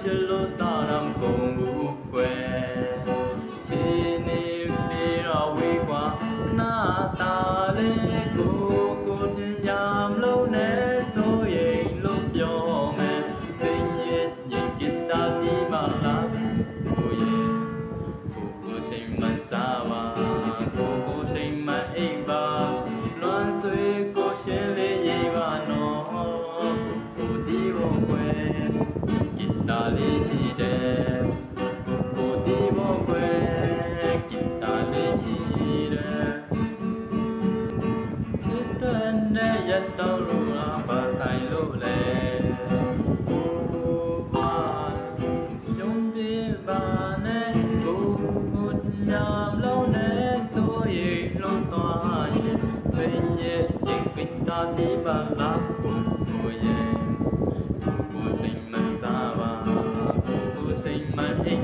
ချစ်လို့စားရမကုန်ဘူးကွယ်ရှင်နေပြေတော့ဝေးကွာနာတာလေးကိုတင်ရမလို့နဲ့ဆိုရင်လို့ပြောမယ်စိတ်ညစ်ညစ်ကတာဒီမလားကိုရဲ့ကိုစိတ်မှန်စားပါကိုစိတ်မှန်အိမ်ပါလွန်ဆွေကိုရှင်လေးရေးပါနော်ကိုဒီဘောကွယ်ကတာလေးရှိတယ်ကိုဒီဘောကွယ်ကတာလေးရှိတယ်စစ်တဲ့နဲ့ရတော့လို့ပါဆိုင်လို့လေညလုံးနဲ့ဆိုရင်လုံးသွားရင်စိတ်ရဲ့ရင်ကိတာဒီပါလားကိုရဲ့ကိုစိတ်မစားပါကိုစိတ်မအိ